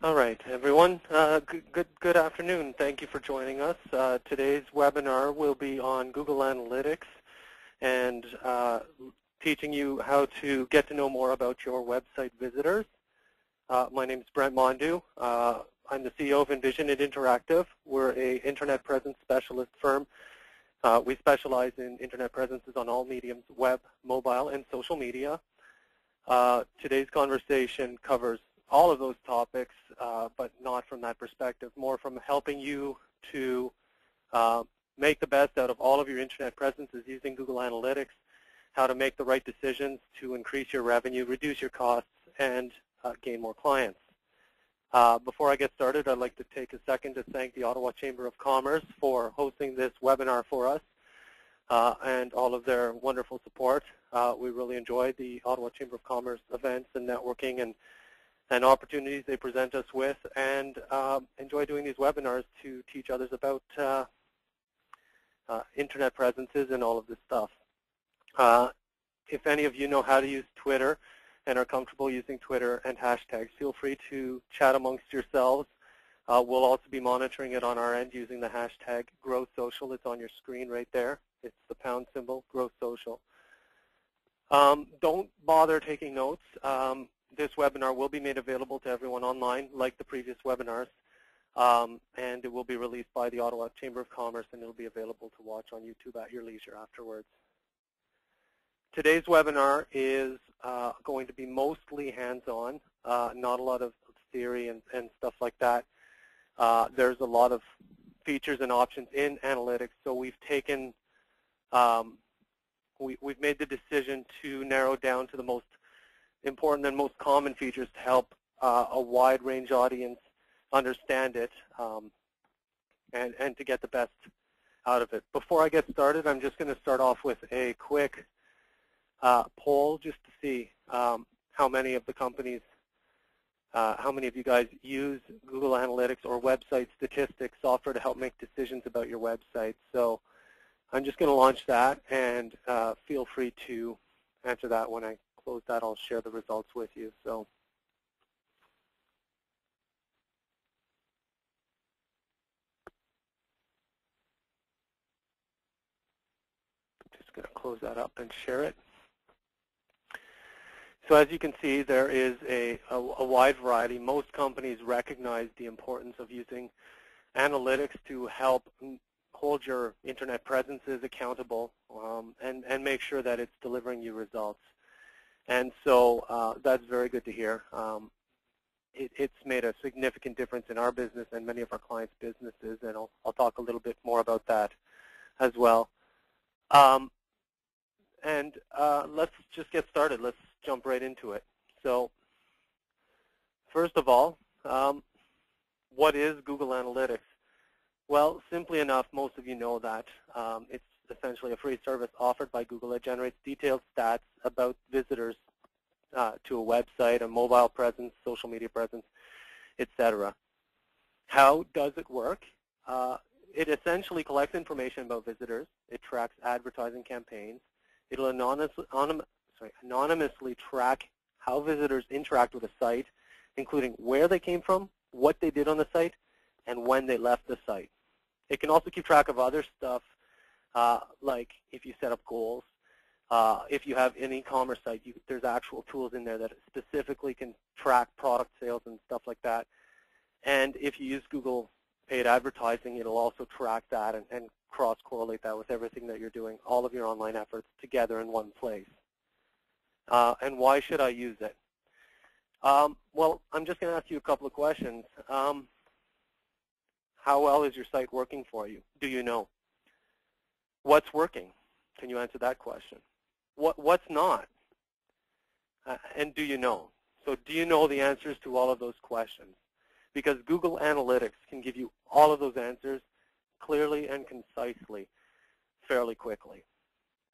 All right, everyone. Good afternoon. Thank you for joining us. Today's webinar will be on Google Analytics and teaching you how to get to know more about your website visitors. My name is Brent Mondu. I'm the CEO of Envision It Interactive. We're an internet presence specialist firm. We specialize in internet presences on all mediums, web, mobile, and social media. Today's conversation covers all of those topics, but not from that perspective, more from helping you to make the best out of all of your internet presences using Google Analytics, how to make the right decisions to increase your revenue, reduce your costs, and gain more clients. Before I get started, I'd like to take a second to thank the Ottawa Chamber of Commerce for hosting this webinar for us and all of their wonderful support. We really enjoy the Ottawa Chamber of Commerce events and networking and opportunities they present us with, and enjoy doing these webinars to teach others about internet presences and all of this stuff. If any of you know how to use Twitter and are comfortable using Twitter and hashtags, feel free to chat amongst yourselves. We'll also be monitoring it on our end using the hashtag GrowSocial. It's on your screen right there. It's the pound symbol, GrowSocial. Don't bother taking notes. This webinar will be made available to everyone online, like the previous webinars, and it will be released by the Ottawa Chamber of Commerce, and it will be available to watch on YouTube at your leisure afterwards. Today's webinar is going to be mostly hands-on, not a lot of theory and stuff like that. There's a lot of features and options in analytics, so we've taken, we've made the decision to narrow down to the most important and most common features to help a wide range audience understand it and to get the best out of it. Before I get started, I'm just going to start off with a quick poll just to see how many of the companies, how many of you guys use Google Analytics or website statistics software to help make decisions about your website. So I'm just going to launch that, and feel free to answer that. When I close that, I'll share the results with you. So just going to close that up and share it. So as you can see, there is a wide variety. Most companies recognize the importance of using analytics to help hold your internet presences accountable and make sure that it's delivering you results. And so that's very good to hear. It's made a significant difference in our business and many of our clients' businesses, and I'll talk a little bit more about that as well. Let's just get started. Let's jump right into it. So first of all, what is Google Analytics? Well, simply enough, most of you know that it's essentially a free service offered by Google. It generates detailed stats about visitors to a website, a mobile presence, social media presence, etc. How does it work? It essentially collects information about visitors. It tracks advertising campaigns. It'll anonymously track how visitors interact with a site, including where they came from, what they did on the site, and when they left the site. It can also keep track of other stuff, like if you set up goals. If you have an e-commerce site, there's actual tools in there that specifically can track product sales and stuff like that. And if you use Google paid advertising, it'll also track that and cross-correlate that with everything that you're doing, all of your online efforts together in one place. And why should I use it? Well, I'm just going to ask you a couple of questions. How well is your site working for you? Do you know? What's working? Can you answer that question? What's not? And do you know? So do you know the answers to all of those questions? Because Google Analytics can give you all of those answers clearly and concisely, fairly quickly.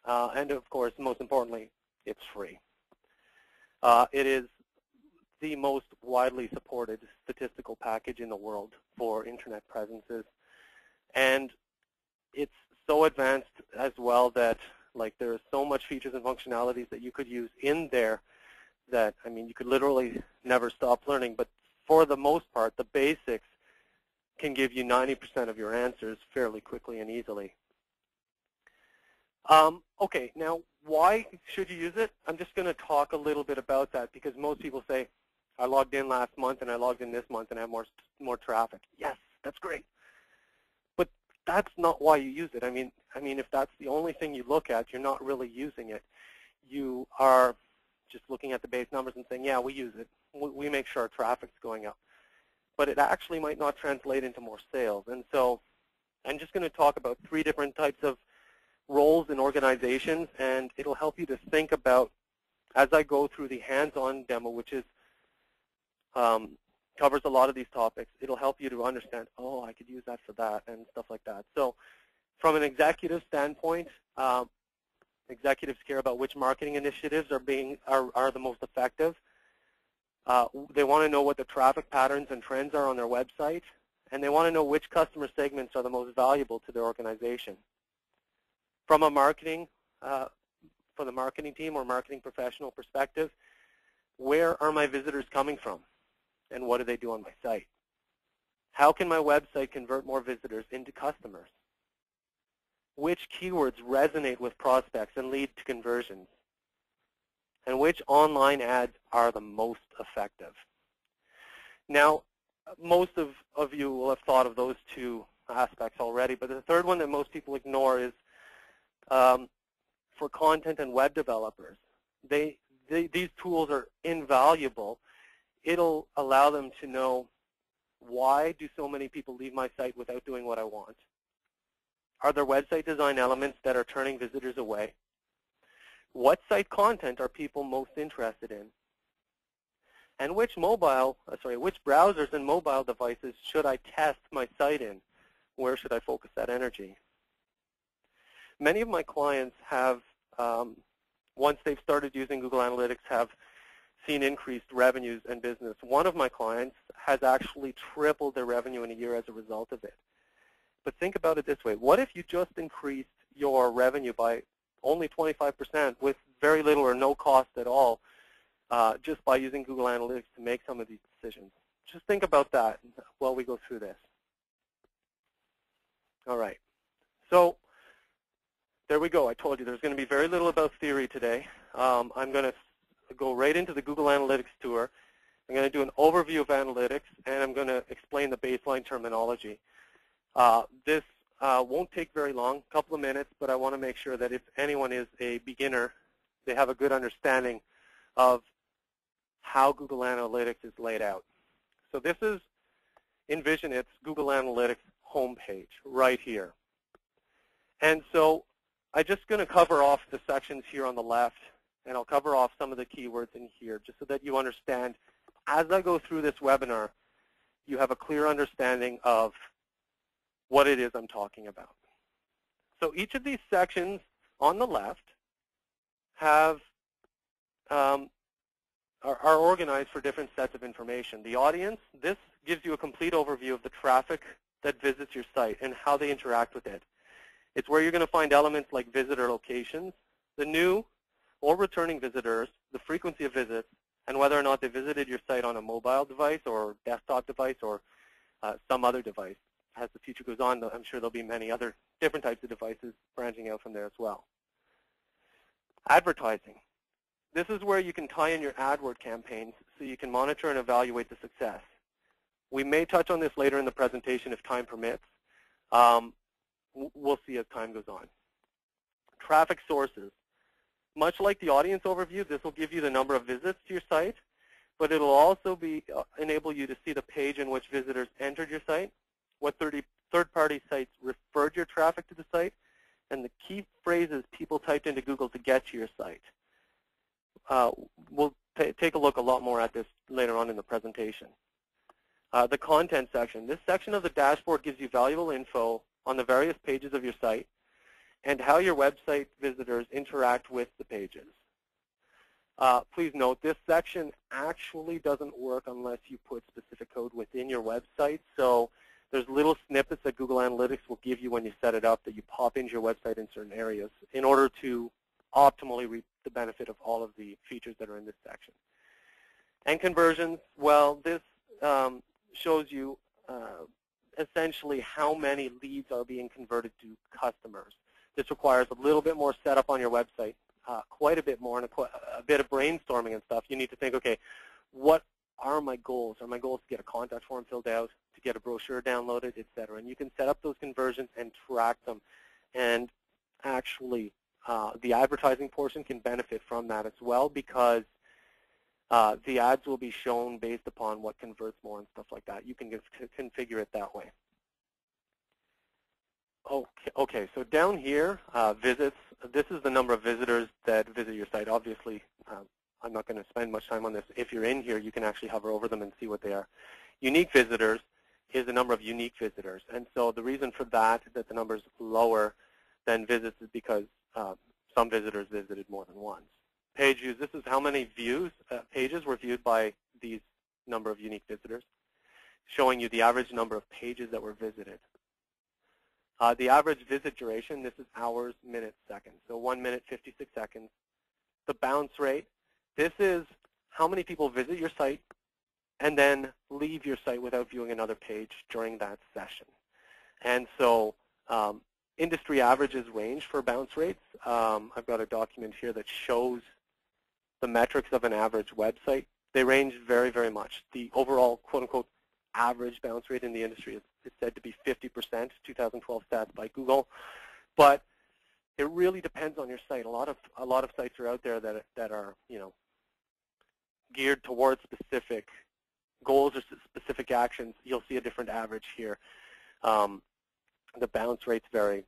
And of course, most importantly, it's free. It is the most widely supported statistical package in the world for internet presences. And it's so advanced as well that there's so much features and functionalities that you could use in there that, I mean, you could literally never stop learning. But for the most part, the basics can give you 90% of your answers fairly quickly and easily. Okay, now why should you use it? I'm just going to talk a little bit about that because most people say, I logged in last month and I logged in this month and I have more traffic. Yes, that's great. But that's not why you use it. I mean, if that's the only thing you look at, you're not really using it. You are just looking at the base numbers and saying, yeah, we use it. We make sure our traffic's going up. But it actually might not translate into more sales. And so I'm just going to talk about 3 different types of roles in organizations, and it'll help you to think about, as I go through the hands-on demo, which is covers a lot of these topics, it'll help you to understand, oh, I could use that for that and stuff like that. So from an executive standpoint, executives care about which marketing initiatives are the most effective. They want to know what the traffic patterns and trends are on their website, and they want to know which customer segments are the most valuable to their organization. From a marketing, for the marketing team or marketing professional perspective, where are my visitors coming from, and what do they do on my site? How can my website convert more visitors into customers? Which keywords resonate with prospects and lead to conversions? And which online ads are the most effective? Now, most of you will have thought of those 2 aspects already, but the third one that most people ignore is for content and web developers. These tools are invaluable. It'll allow them to know, why do so many people leave my site without doing what I want? Are there website design elements that are turning visitors away? What site content are people most interested in? And which browsers and mobile devices should I test my site in? Where should I focus that energy? Many of my clients have, once they've started using Google Analytics, have seen increased revenues and business. One of my clients has actually tripled their revenue in a year as a result of it. But think about it this way. What if you just increased your revenue by only 25% with very little or no cost at all, just by using Google Analytics to make some of these decisions? Just think about that while we go through this. All right. So there we go. I told you there's going to be very little about theory today. I'm going to go right into the Google Analytics tour. I'm going to do an overview of analytics, and I'm going to explain the baseline terminology. This won't take very long, a couple of minutes, but I want to make sure that if anyone is a beginner, they have a good understanding of how Google Analytics is laid out. So this is, envision it's Google Analytics homepage right here. And so I'm just going to cover off the sections here on the left, and I'll cover off some of the keywords in here just so that you understand, as I go through this webinar, you have a clear understanding of what it is I'm talking about. So each of these sections on the left have are organized for different sets of information. The audience, this gives you a complete overview of the traffic that visits your site and how they interact with it. It's where you're going to find elements like visitor locations, the new or returning visitors, the frequency of visits, and whether or not they visited your site on a mobile device or desktop device or some other device. As the future goes on, I'm sure there'll be many other different types of devices branching out from there as well. Advertising. This is where you can tie in your AdWord campaigns so you can monitor and evaluate the success. We may touch on this later in the presentation if time permits. We'll see as time goes on. Traffic sources. Much like the audience overview, this will give you the number of visits to your site, but it will also enable you to see the page in which visitors entered your site, what third-party sites referred your traffic to the site, and the key phrases people typed into Google to get to your site. We'll take a look a lot more at this later on in the presentation. The content section. This section of the dashboard gives you valuable info on the various pages of your site and how your website visitors interact with the pages. Please note, this section actually doesn't work unless you put specific code within your website. So there's little snippets that Google Analytics will give you when you set it up that you pop into your website in certain areas in order to optimally reap the benefit of all of the features that are in this section. And conversions, well, this shows you essentially how many leads are being converted to customers. This requires a little bit more setup on your website, quite a bit more, and a bit of brainstorming and stuff. You need to think, okay, what are my goals? Are my goals to get a contact form filled out, to get a brochure downloaded, etc.? And you can set up those conversions and track them. And actually, the advertising portion can benefit from that as well, because the ads will be shown based upon what converts more and stuff like that. You can configure it that way. Okay, so down here, visits. This is the number of visitors that visit your site. Obviously, I'm not going to spend much time on this. If you're in here, you can actually hover over them and see what they are. Unique visitors is the number of unique visitors. And so the reason for that the number is lower than visits is because some visitors visited more than once. Page views, this is how many views, pages were viewed by these number of unique visitors, showing you the average number of pages that were visited. The average visit duration, this is hours, minutes, seconds. So 1 minute, 56 seconds. The bounce rate, this is how many people visit your site and then leave your site without viewing another page during that session. And so industry averages range for bounce rates. I've got a document here that shows the metrics of an average website. They range very, very much. The overall, quote-unquote, average bounce rate in the industry is said to be 50%, 2012 stats by Google. But it really depends on your site. A lot of sites are out there that are, you know, geared towards specific goals or specific actions. You'll see a different average here. The bounce rates vary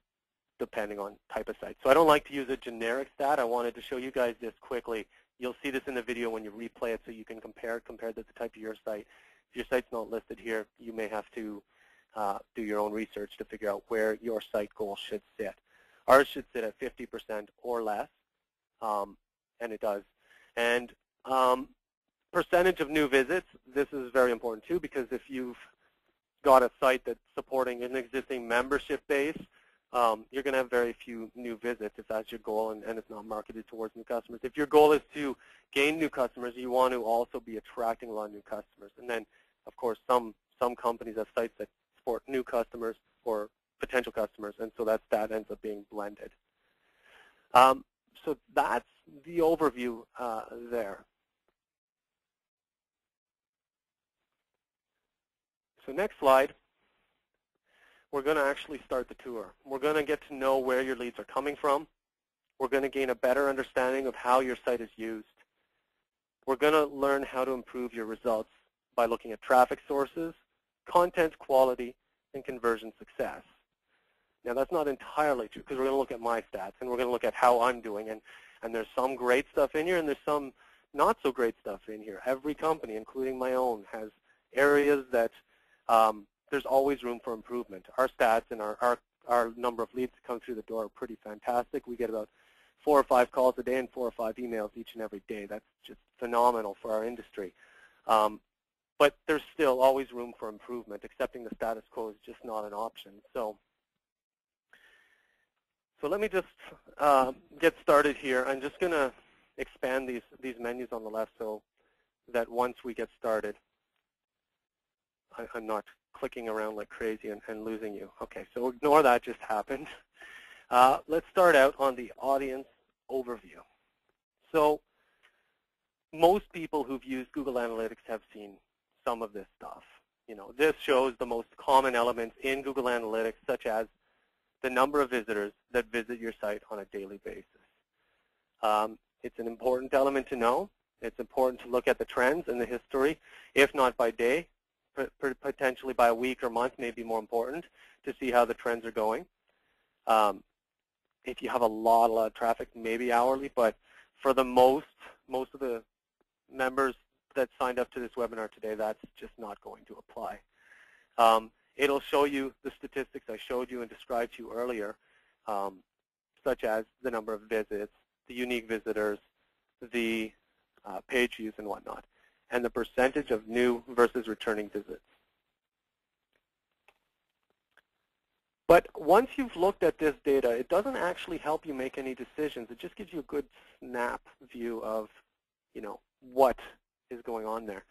depending on type of site. So I don't like to use a generic stat. I wanted to show you guys this quickly. You'll see this in the video when you replay it so you can compare to the type of your site. If your site's not listed here, you may have to do your own research to figure out where your site goal should sit. Ours should sit at 50% or less, and it does. And percentage of new visits, this is very important too, because if you've got a site that's supporting an existing membership base, you're going to have very few new visits if that's your goal and it's not marketed towards new customers. If your goal is to gain new customers, you want to also be attracting a lot of new customers. And then, of course, some companies have sites that support new customers or potential customers, and so that stat ends up being blended. So that's the overview there. So next slide, we're going to actually start the tour. We're going to get to know where your leads are coming from. We're going to gain a better understanding of how your site is used. We're going to learn how to improve your results by looking at traffic sources, content quality, and conversion success. Now, that's not entirely true, because we're going to look at my stats, and we're going to look at how I'm doing. And there's some great stuff in here, and there's some not so great stuff in here. Every company, including my own, has areas that there's always room for improvement. Our stats and our number of leads that come through the door are pretty fantastic. We get about 4 or 5 calls a day and 4 or 5 emails each and every day. That's just phenomenal for our industry. But there's still always room for improvement. Accepting the status quo is just not an option. So let me just get started here. I'm just going to expand these menus on the left so that once we get started, I'm not clicking around like crazy and losing you. Okay, so ignore that just happened. Let's start out on the audience overview. So most people who've used Google Analytics have seen some of this stuff. You know, this shows the most common elements in Google Analytics, such as the number of visitors that visit your site on a daily basis. It's an important element to know. It's important to look at the trends and the history, if not by day, potentially by a week or month may be more important to see how the trends are going. If you have a lot of traffic, maybe hourly, but for the most of the members that signed up to this webinar today, that's just not going to apply. It'll show you the statistics I showed you and described to you earlier, such as the number of visits, the unique visitors, the page views and whatnot, and the percentage of new versus returning visits. But once you've looked at this data, it doesn't actually help you make any decisions. It just gives you a good snap view of, you know, what is going on there.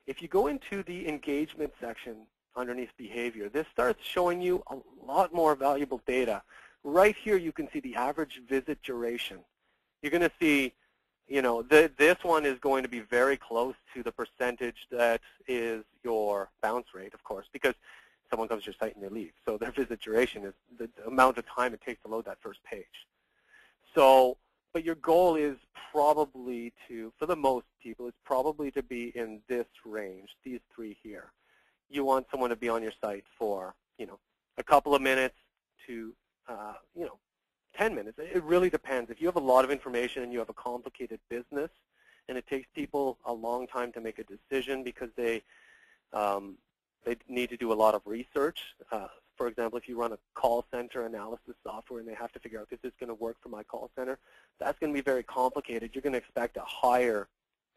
If you go into the engagement section underneath behavior, this starts showing you a lot more valuable data. Right here you can see the average visit duration. You're going to see, this one is going to be very close to the percentage that is your bounce rate, of course, because someone comes to your site and they leave. So their visit duration is the amount of time it takes to load that first page. So, but your goal is probably to, for the most people, it's probably to be in this range, these three here. You want someone to be on your site for, a couple of minutes to, 10 minutes. It really depends. If you have a lot of information and you have a complicated business and it takes people a long time to make a decision because they need to do a lot of research. For example, if you run a call center analysis software and they have to figure out, is this going to work for my call center? That's going to be very complicated. You're going to expect a higher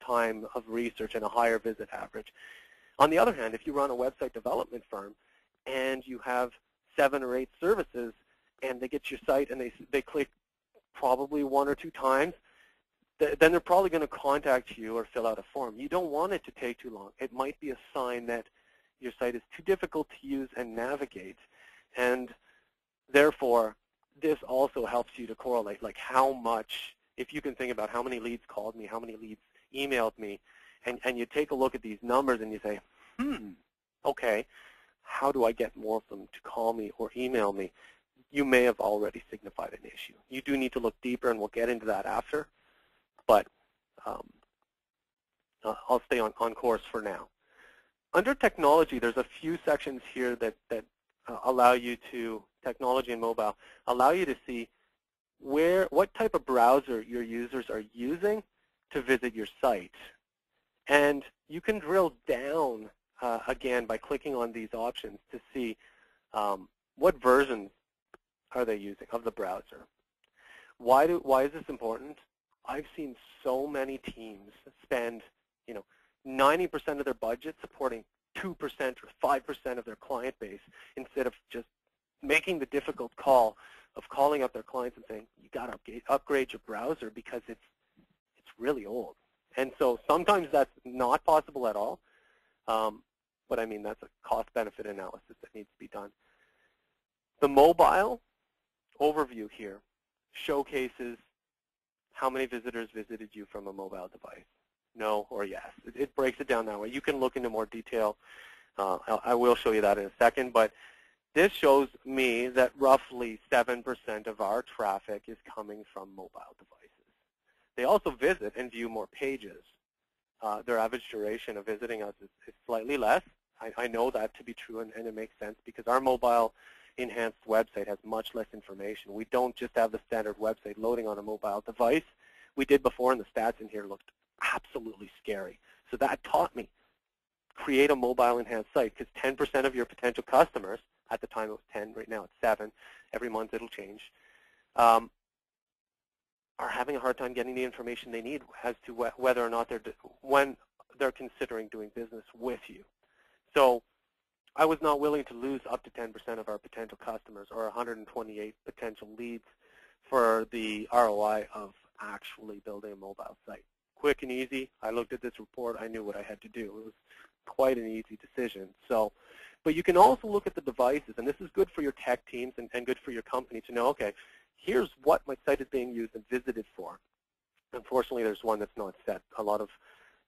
time of research and a higher visit average. On the other hand, if you run a website development firm and you have 7 or 8 services and they get your site and they click probably 1 or 2 times, then they're probably going to contact you or fill out a form. You don't want it to take too long. It might be a sign that your site is too difficult to use and navigate, and therefore this also helps you to correlate, like how much, if you can think about how many leads called me, how many leads emailed me, and you take a look at these numbers and you say, okay, how do I get more of them to call me or email me? You may have already signified an issue. You do need to look deeper, and we'll get into that after, but I'll stay on course for now. Under technology, there's a few sections here that allow you to, technology and mobile, allow you to see what type of browser your users are using to visit your site. And you can drill down, again, by clicking on these options to see what versions are they using of the browser. Why is this important? I've seen so many teams spend, 90% of their budget supporting 2% or 5% of their client base instead of just making the difficult call of calling up their clients and saying, you got to upgrade your browser because it's really old. And so sometimes that's not possible at all, but I mean that's a cost-benefit analysis that needs to be done. The mobile overview here showcases how many visitors visited you from a mobile device. No or yes. It breaks it down that way. You can look into more detail. I will show you that in a second, but this shows me that roughly 7% of our traffic is coming from mobile devices. They also visit and view more pages. Their average duration of visiting us is slightly less. I know that to be true, and it makes sense because our mobile enhanced website has much less information. We don't just have the standard website loading on a mobile device. We did before, and the stats in here looked absolutely scary. So that taught me, create a mobile enhanced site, because 10% of your potential customers, at the time it was 10, right now it's 7, every month it'll change, are having a hard time getting the information they need as to whether or not when they're considering doing business with you. So I was not willing to lose up to 10% of our potential customers or 128 potential leads for the ROI of actually building a mobile site. Quick and easy. I looked at this report. I knew what I had to do. It was quite an easy decision. So, but you can also look at the devices, and this is good for your tech teams and good for your company to know, okay, here's what my site is being used and visited for. Unfortunately, there's one that's not set. A lot of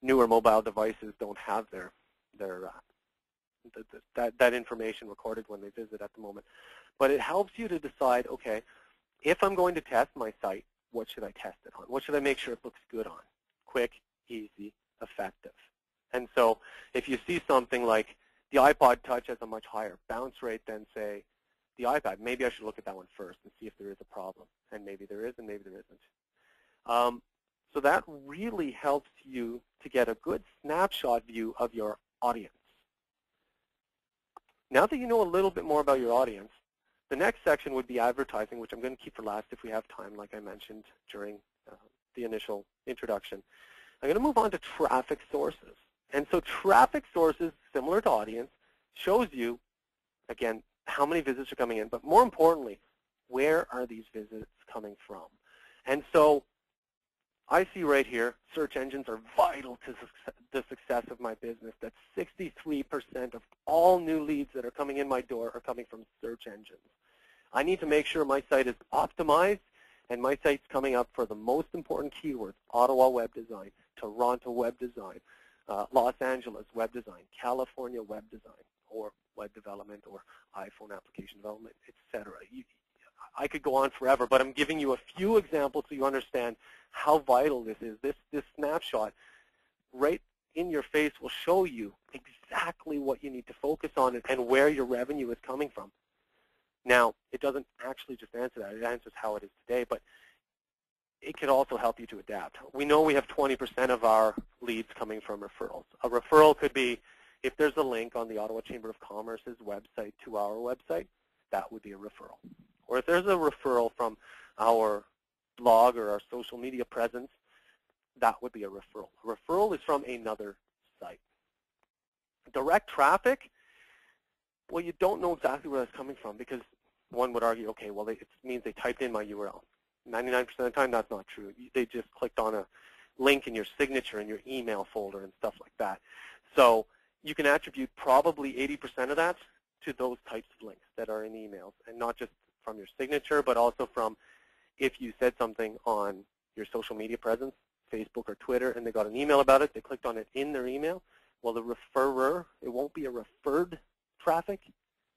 newer mobile devices don't have that information recorded when they visit at the moment. But it helps you to decide, okay, if I'm going to test my site, what should I test it on? What should I make sure it looks good on? Quick, easy, effective. And so if you see something like the iPod Touch has a much higher bounce rate than, say, the iPad, maybe I should look at that one first and see if there is a problem. And maybe there is and maybe there isn't. So that really helps you to get a good snapshot view of your audience. Now that you know a little bit more about your audience, the next section would be advertising, which I'm going to keep for last if we have time, like I mentioned during the initial introduction. I'm going to move on to traffic sources. And so traffic sources, similar to audience, shows you, again, how many visits are coming in, but more importantly, where are these visits coming from? And so I see right here, search engines are vital to the success of my business. That 63% of all new leads that are coming in my door are coming from search engines. I need to make sure my site is optimized and my site's coming up for the most important keywords: Ottawa web design, Toronto web design, Los Angeles web design, California web design, or web development, or iPhone application development, etc. I could go on forever, but I'm giving you a few examples so you understand how vital this is. This snapshot right in your face will show you exactly what you need to focus on and where your revenue is coming from. Now, it doesn't actually just answer that. It answers how it is today, but it could also help you to adapt. We know we have 20% of our leads coming from referrals. A referral could be, if there's a link on the Ottawa Chamber of Commerce's website to our website, that would be a referral. Or if there's a referral from our blog or our social media presence, that would be a referral. A referral is from another site. Direct traffic, well, you don't know exactly where that's coming from, because one would argue, okay, well, it means they typed in my URL. 99% of the time, that's not true. They just clicked on a link in your signature in your email folder and stuff like that. So you can attribute probably 80% of that to those types of links that are in emails, and not just from your signature, but also from if you said something on your social media presence, Facebook or Twitter, and they got an email about it, they clicked on it in their email. Well, the referrer, it won't be a referred traffic,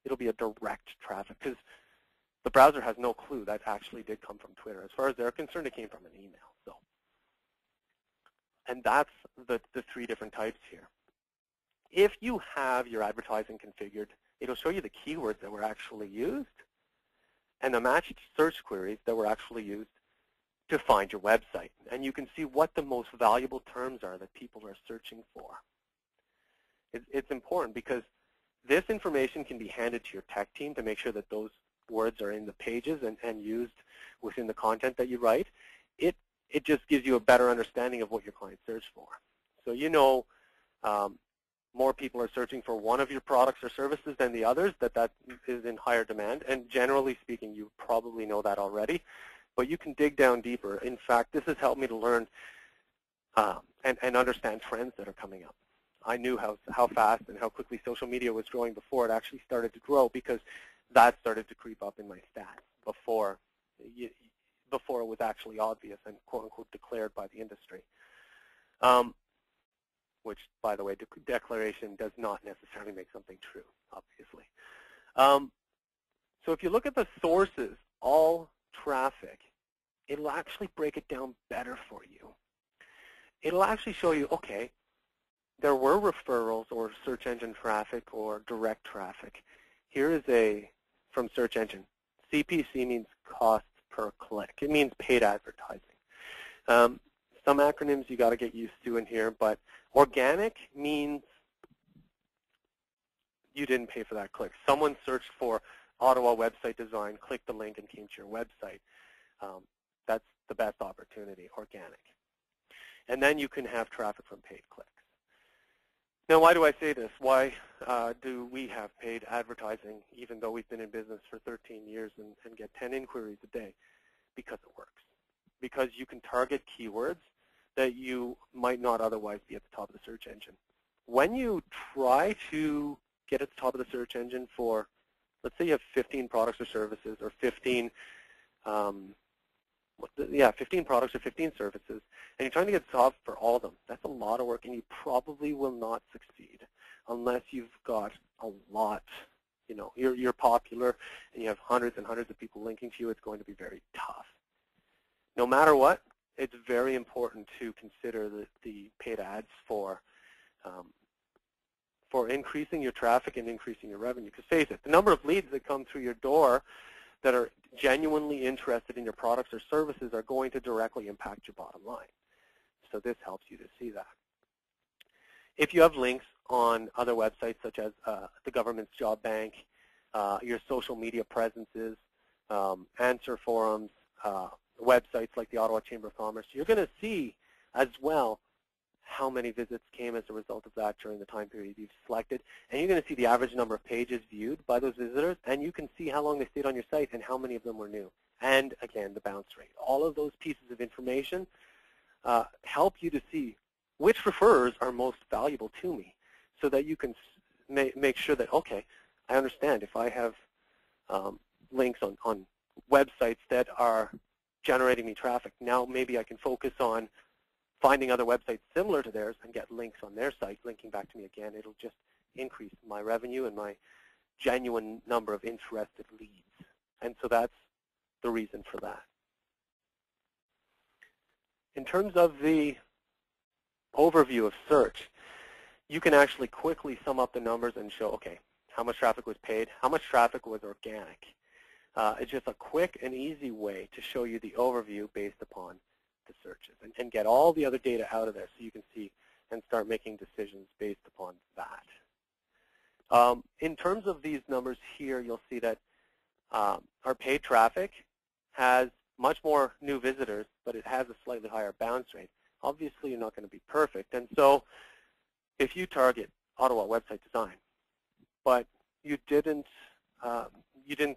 it'll be a direct traffic, because the browser has no clue that actually did come from Twitter. As far as they're concerned, it came from an email. So, and that's the three different types here. If you have your advertising configured, it'll show you the keywords that were actually used and the matched search queries that were actually used to find your website. And you can see what the most valuable terms are that people are searching for. It's important because this information can be handed to your tech team to make sure that those words are in the pages and used within the content that you write. It just gives you a better understanding of what your clients search for. So you know more people are searching for one of your products or services than the others, that is in higher demand. And generally speaking, you probably know that already, but you can dig down deeper. In fact, this has helped me to learn and understand trends that are coming up. I knew how fast and how quickly social media was growing before it actually started to grow, because that started to creep up in my stats before it was actually obvious and quote-unquote declared by the industry. Which, by the way, declaration does not necessarily make something true, obviously. So if you look at the sources, all traffic, it'll actually break it down better for you. It'll actually show you, okay, there were referrals or search engine traffic or direct traffic. Here is from search engine. CPC means cost per click. It means paid advertising. Some acronyms you got to get used to in here, but organic means you didn't pay for that click. Someone searched for Ottawa website design, clicked the link, and came to your website. That's the best opportunity, organic. And then you can have traffic from paid clicks. Now, why do I say this? Why do we have paid advertising, even though we've been in business for 13 years and get 10 inquiries a day? Because it works. Because you can target keywords that you might not otherwise be at the top of the search engine. When you try to get at the top of the search engine for, let's say you have 15 products or services, or 15 products or 15 services, and you're trying to get to the top for all of them, that's a lot of work, and you probably will not succeed unless you've got a lot. You know, you're popular and you have hundreds and hundreds of people linking to you. It's going to be very tough. No matter what, it's very important to consider the paid ads for increasing your traffic and increasing your revenue. Because face it, the number of leads that come through your door that are genuinely interested in your products or services are going to directly impact your bottom line. So this helps you to see that. If you have links on other websites such as the government's job bank, your social media presences, answer forums, websites like the Ottawa Chamber of Commerce, you're going to see as well how many visits came as a result of that during the time period you've selected. And you're going to see the average number of pages viewed by those visitors, and you can see how long they stayed on your site and how many of them were new. And again, the bounce rate. All of those pieces of information help you to see which referrers are most valuable to me so that you can make sure that, okay, I understand if I have links on websites that are generating me traffic, now maybe I can focus on finding other websites similar to theirs and get links on their site linking back to me again. It'll just increase my revenue and my genuine number of interested leads. And so that's the reason for that. In terms of the overview of search, you can actually quickly sum up the numbers and show, okay, how much traffic was paid, how much traffic was organic. It's just a quick and easy way to show you the overview based upon the searches and get all the other data out of there so you can see and start making decisions based upon that. In terms of these numbers here, you'll see that our paid traffic has much more new visitors, but it has a slightly higher bounce rate. Obviously, you're not going to be perfect. And so if you target Ottawa website design, but you didn't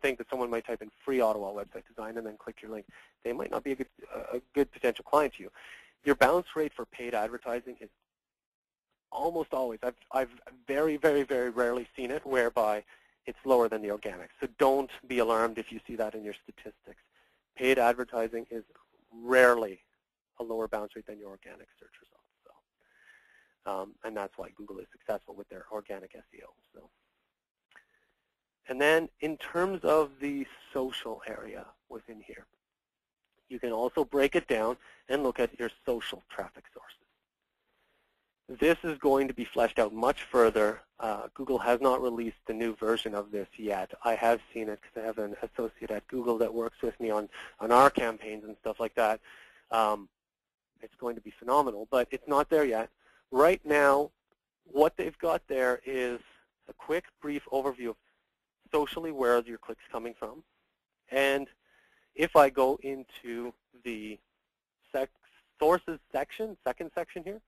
think that someone might type in free Ottawa website design and then click your link, they might not be a good potential client to you. Your bounce rate for paid advertising is almost always, I've very, very, very rarely seen it whereby it's lower than the organic. So don't be alarmed if you see that in your statistics. Paid advertising is rarely a lower bounce rate than your organic search results. So, and that's why Google is successful with their organic SEO. So. And then in terms of the social area within here, you can also break it down and look at your social traffic sources. This is going to be fleshed out much further. Google has not released the new version of this yet. I have seen it because I have an associate at Google that works with me on our campaigns and stuff like that. It's going to be phenomenal, but it's not there yet. Right now, what they've got there is a quick, brief overview of socially where are your clicks coming from. And if I go into the sources section, second section here,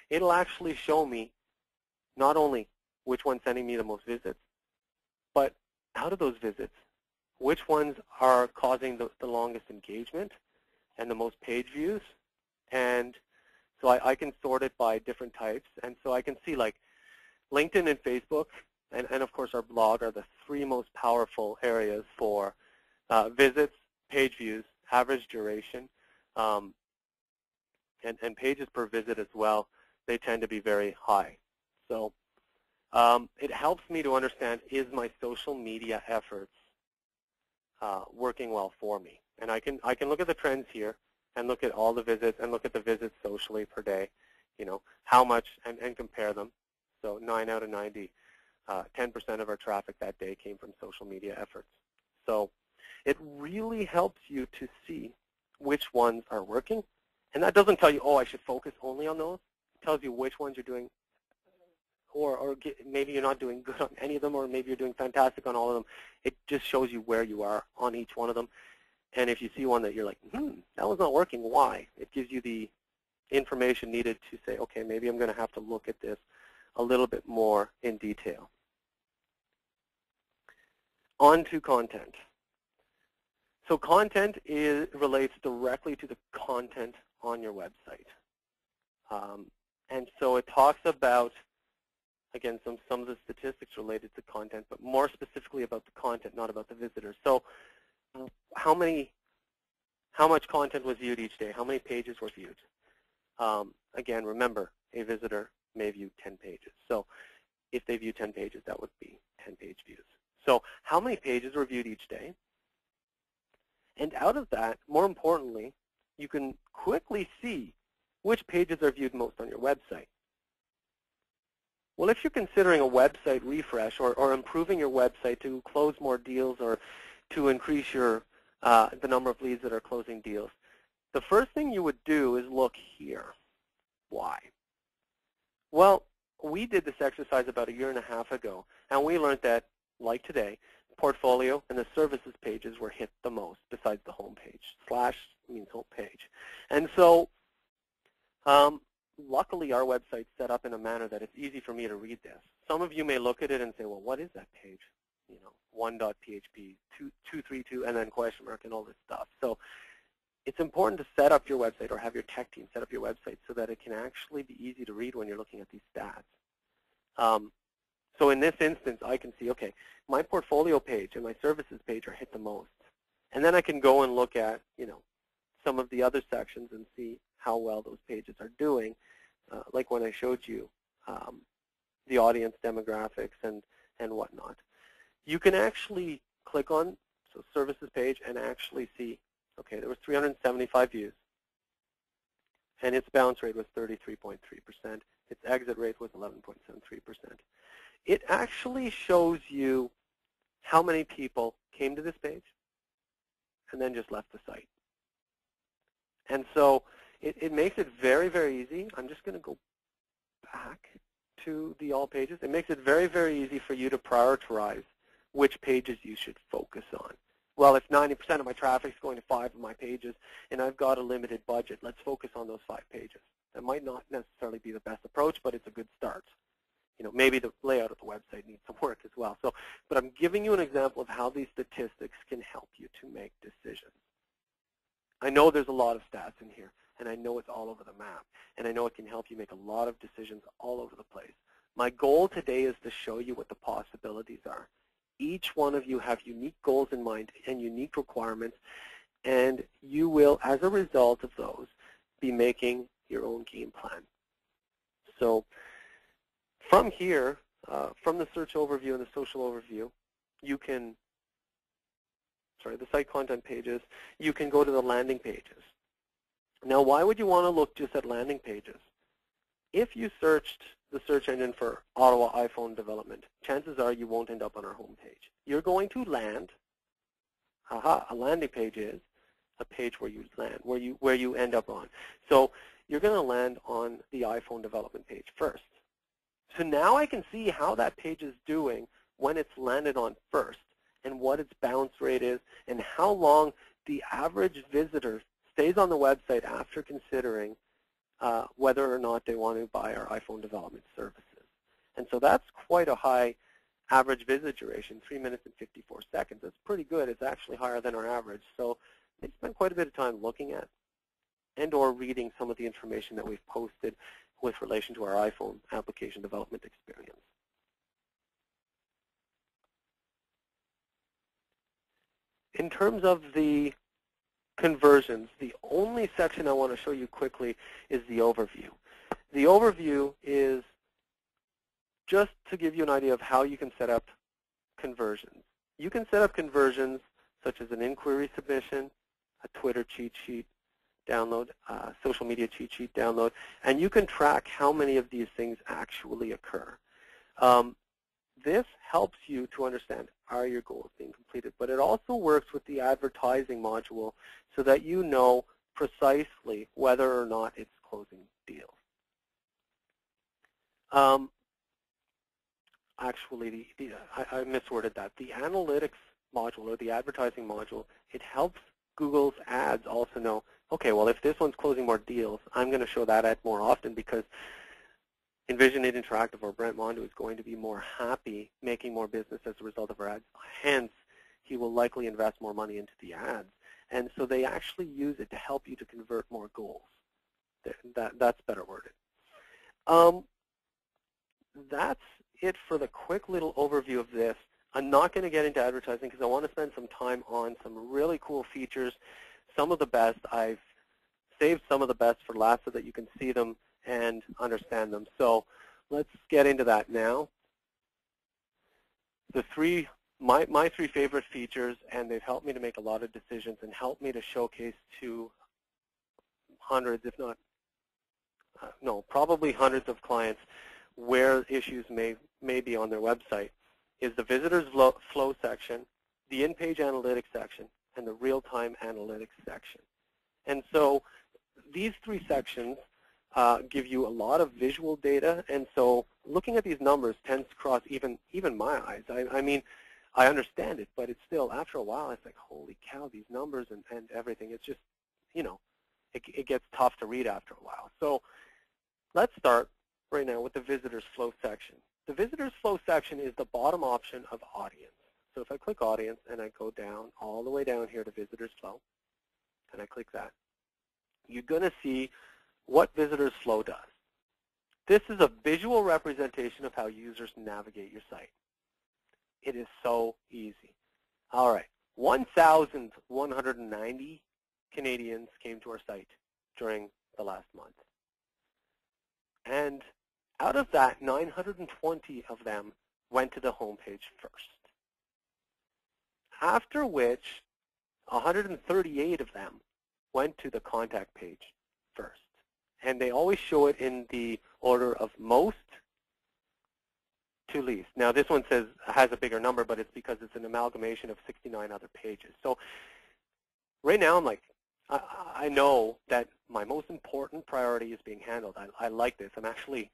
it'll actually show me not only which one's sending me the most visits, but out of those visits, which ones are causing the longest engagement and the most page views. And so I can sort it by different types. And so I can see like LinkedIn and Facebook and of course our blog are the three most powerful areas for visits, page views, average duration, and pages per visit as well. They tend to be very high. So it helps me to understand, is my social media efforts working well for me? And I can look at the trends here and look at all the visits and look at the visits socially per day, you know, how much, and compare them. So 9 out of 90, 10% of our traffic that day came from social media efforts. So it really helps you to see which ones are working. And that doesn't tell you, oh, I should focus only on those. It tells you which ones you're doing, or maybe you're not doing good on any of them, or maybe you're doing fantastic on all of them. It just shows you where you are on each one of them. And if you see one that you're like, that was not working, why? It gives you the information needed to say, okay, maybe I'm going to have to look at this a little bit more in detail. On to content. So content relates directly to the content on your website. And so it talks about, again, some of the statistics related to content, but more specifically about the content, not about the visitors. So how much content was viewed each day? How many pages were viewed? Again, remember, a visitor may view 10 pages. So if they view 10 pages, that would be 10 page views. So how many pages were viewed each day? And out of that, more importantly, you can quickly see which pages are viewed most on your website. Well, if you're considering a website refresh or improving your website to close more deals or to increase your the number of leads that are closing deals, the first thing you would do is look here. Why? Well, we did this exercise about 1.5 years ago, and we learned that, like today, portfolio and the services pages were hit the most besides the home page. Slash means home page. And so luckily our website's set up in a manner that it's easy for me to read this. Some of you may look at it and say, well, what is that page? You know, 1.php, 232, and then question mark and all this stuff. So it's important to set up your website or have your tech team set up your website so that it can actually be easy to read when you're looking at these stats. So in this instance, I can see, okay, my portfolio page and my services page are hit the most. And then I can go and look at, some of the other sections and see how well those pages are doing, like when I showed you the audience demographics and whatnot. You can actually click on services page and actually see, okay, there was 375 views, and its bounce rate was 33.3%. Its exit rate was 11.73%. It actually shows you how many people came to this page and then just left the site. And so it makes it very, very easy. I'm just going to go back to the all pages. It makes it very, very easy for you to prioritize which pages you should focus on. Well, if 90% of my traffic is going to 5 of my pages and I've got a limited budget, let's focus on those 5 pages. That might not necessarily be the best approach, but it's a good start. Maybe the layout of the website needs some work as well. But I'm giving you an example of how these statistics can help you to make decisions. I know there's a lot of stats in here, and I know it's all over the map, and I know it can help you make a lot of decisions all over the place. My goal today is to show you what the possibilities are. Each one of you have unique goals in mind and unique requirements, and you will, as a result of those, be making your own game plan. So from here, from the search overview and the social overview, you can, the site content pages, you can go to the landing pages. Now, why would you want to look just at landing pages? If you searched the search engine for Ottawa iPhone development, chances are you won't end up on our homepage. You're going to land, a landing page is a page where you land, where you end up on. So you're going to land on the iPhone development page first. So now I can see how that page is doing when it's landed on first, and what its bounce rate is, and how long the average visitor stays on the website after considering whether or not they want to buy our iPhone development services. And so that's quite a high average visit duration, 3 minutes and 54 seconds. That's pretty good. It's actually higher than our average. So they spend quite a bit of time looking at and or reading some of the information that we've posted with relation to our iPhone application development experience. In terms of the conversions, the only section I want to show you quickly is the overview. The overview is just to give you an idea of how you can set up conversions. You can set up conversions such as an inquiry submission, a Twitter cheat sheet download, social media cheat sheet download, and you can track how many of these things actually occur. This helps you to understand, are your goals being completed? But it also works with the advertising module so that you know precisely whether or not it's closing deals. Actually, I misworded that. The analytics module or the advertising module, it helps Google's ads also know, okay, well, if this one's closing more deals, I'm going to show that ad more often because Envision It Interactive or Brent Mondo is going to be more happy making more business as a result of our ads. Hence, he will likely invest more money into the ads. And so they actually use it to help you to convert more goals. That's better worded. That's it for the quick little overview of this. I'm not going to get into advertising because I want to spend some time on some really cool features. Some of the best. I've saved some of the best for last so that you can see them and understand them. So let's get into that now. My three favorite features, and they've helped me to make a lot of decisions and helped me to showcase to hundreds, if not, probably hundreds of clients where issues may be on their website, is the visitors flow section, the in-page analytics section, and the real-time analytics section. And so these three sections give you a lot of visual data, and so looking at these numbers tends to cross even my eyes. I mean, I understand it, but it's still, after a while, it's like, holy cow, these numbers and everything. It's just, it gets tough to read after a while. So let's start right now with the visitors flow section. The visitors flow section is the bottom option of audience. So if I click audience and I go down, all the way down here to visitors flow, and I click that, you're going to see what visitors flow does. This is a visual representation of how users navigate your site. It is so easy. All right, 1,190 Canadians came to our site during the last month. And out of that, 920 of them went to the homepage first. After which, 138 of them went to the contact page first. And they always show it in the order of most to least. Now this one has a bigger number, but it's because it's an amalgamation of 69 other pages. So right now I'm like, I know that my most important priority is being handled. I like this. I'm actually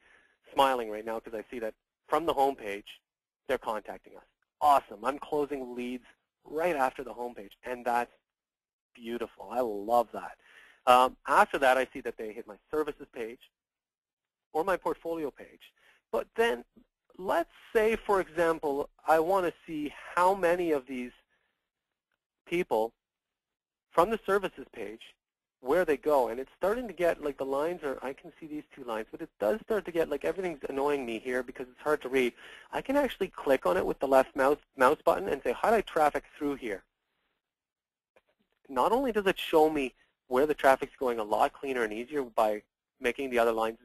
smiling right now because I see that from the home page, they're contacting us. Awesome. I'm closing leads right after the home page, and that's beautiful. I love that. After that, I see that they hit my services page or my portfolio page. But then let's say, for example, I want to see how many of these people from the services page, where they go. And it's starting to get, like the lines are, I can see these two lines, but it does start to get, like everything's annoying me here because it's hard to read. I can actually click on it with the left mouse button and say highlight traffic through here. Not only does it show me where the traffic's going a lot cleaner and easier by making the other lines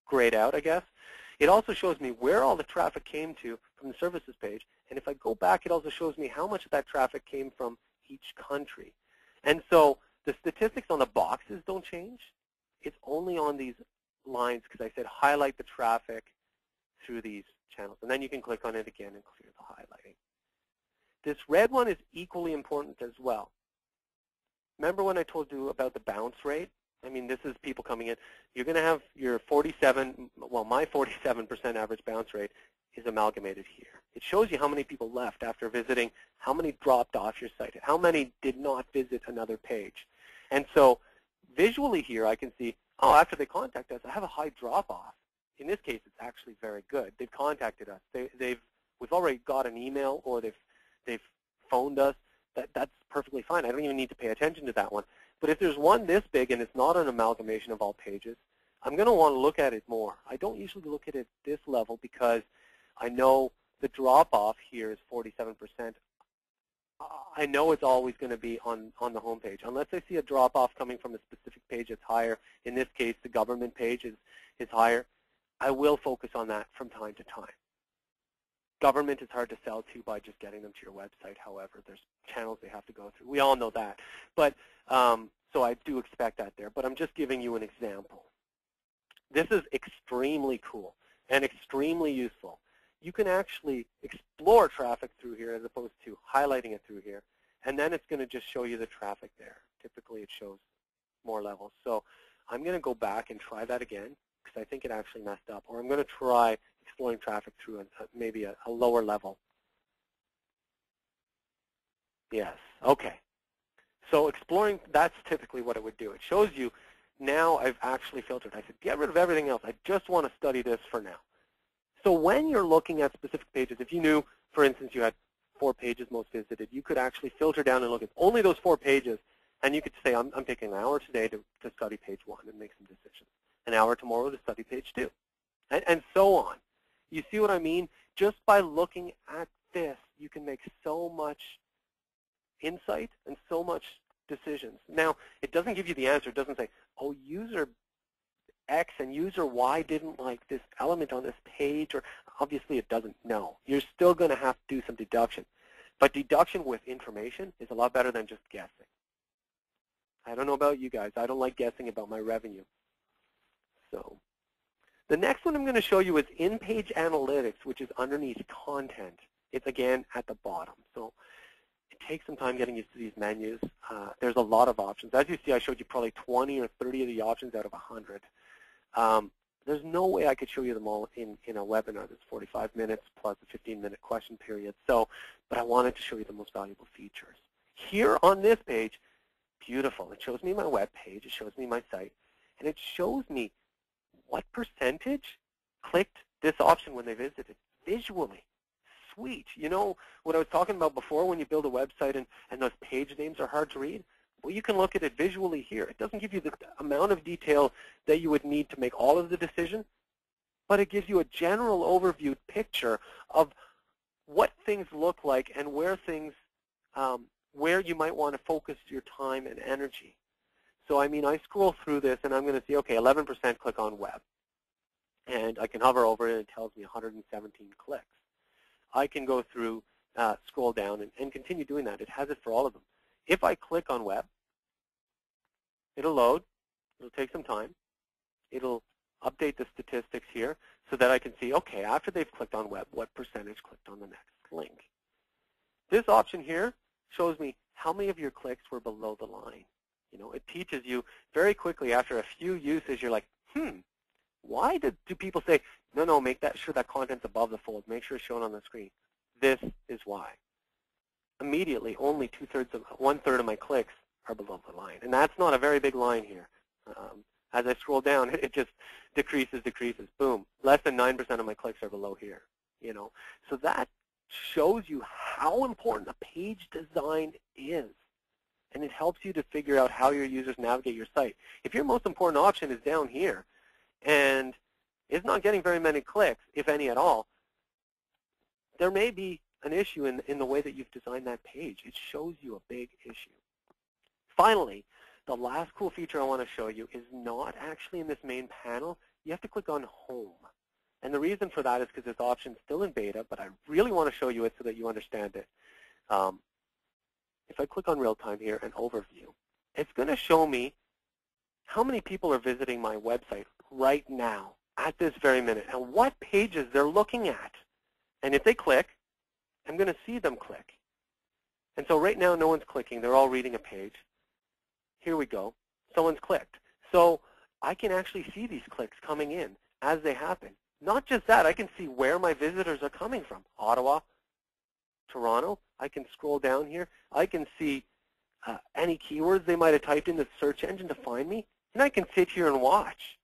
grayed out, I guess, it also shows me where all the traffic came to from the services page. And if I go back, it also shows me how much of that traffic came from each country. And so the statistics on the boxes don't change. It's only on these lines because I said highlight the traffic through these channels. And then you can click on it again and clear the highlighting. This red one is equally important as well. Remember when I told you about the bounce rate? I mean, this is people coming in. You're going to have your 47, well, my 47% average bounce rate is amalgamated here. It shows you how many people left after visiting, how many dropped off your site, how many did not visit another page. And so visually here, I can see, oh, after they contact us, I have a high drop-off. In this case, it's actually very good. They've contacted us. We've already got an email or they've phoned us. That's perfectly fine. I don't even need to pay attention to that one. But if there's one this big and it's not an amalgamation of all pages, I'm going to want to look at it more. I don't usually look at it this level because I know the drop-off here is 47%. I know it's always going to be on the home page. Unless I see a drop-off coming from a specific page that's higher, in this case the government page is higher, I will focus on that from time to time. Government is hard to sell to by just getting them to your website. However, there's channels they have to go through. We all know that. But so I do expect that there. But I'm just giving you an example. This is extremely cool and extremely useful. You can actually explore traffic through here as opposed to highlighting it through here. And then it's going to just show you the traffic there. Typically, it shows more levels. So I'm going to go back and try that again because I think it actually messed up. Or I'm going to try exploring traffic through maybe a lower level. Yes, okay. So exploring, that's typically what it would do. It shows you now I've actually filtered. I said, get rid of everything else. I just want to study this for now. So when you're looking at specific pages, if you knew, for instance, you had 4 pages most visited, you could actually filter down and look at only those 4 pages, and you could say, I'm taking an hour today to study page 1 and make some decisions, an hour tomorrow to study page 2, and so on. You see what I mean? Just by looking at this, you can make so much insight and so much decisions. Now, it doesn't give you the answer. It doesn't say, oh, user X and user Y didn't like this element on this page, or obviously it doesn't. No, you're still going to have to do some deduction. But deduction with information is a lot better than just guessing. I don't know about you guys. I don't like guessing about my revenue. So the next one I'm going to show you is in-page analytics, which is underneath content. It's, again, at the bottom. So it takes some time getting used to these menus. There's a lot of options. As you see, I showed you probably 20 or 30 of the options out of 100. There's no way I could show you them all in a webinar that's 45 minutes plus a 15-minute question period. So, but I wanted to show you the most valuable features. Here on this page, beautiful. It shows me my web page. It shows me my site. And it shows me what percentage clicked this option when they visited visually. Sweet. You know what I was talking about before when you build a website and those page names are hard to read? Well, you can look at it visually here. It doesn't give you the amount of detail that you would need to make all of the decision, but it gives you a general overview picture of what things look like and where things, where you might want to focus your time and energy. So I mean, I scroll through this and I'm going to see, okay, 11% click on web. And I can hover over it and it tells me 117 clicks. I can go through, scroll down and continue doing that. It has it for all of them. If I click on web, it'll load. It'll take some time. It'll update the statistics here so that I can see, okay, after they've clicked on web, what percentage clicked on the next link. This option here shows me how many of your clicks were below the line. You know, it teaches you very quickly after a few uses, you're like, why do people say, no, make sure that content's above the fold, make sure it's shown on the screen. This is why. Immediately, only 1/3 of my clicks are below the line. And that's not a very big line here. As I scroll down, it just decreases. Boom. Less than 9% of my clicks are below here. You know, so that shows you how important a page design is. And it helps you to figure out how your users navigate your site. If your most important option is down here and it's not getting very many clicks, if any at all, there may be an issue in the way that you've designed that page. It shows you a big issue. Finally, the last cool feature I want to show you is not actually in this main panel. You have to click on Home. And the reason for that is because this option is still in beta, but I really want to show you it so that you understand it. If I click on RealTime here and Overview, it's going to show me how many people are visiting my website right now, at this very minute, and what pages they're looking at. And if they click, I'm going to see them click. And so right now, no one's clicking. They're all reading a page. Here we go. Someone's clicked. So I can actually see these clicks coming in as they happen. Not just that, I can see where my visitors are coming from. Ottawa, Toronto. I can scroll down here. I can see any keywords they might have typed in the search engine to find me. And I can sit here and watch.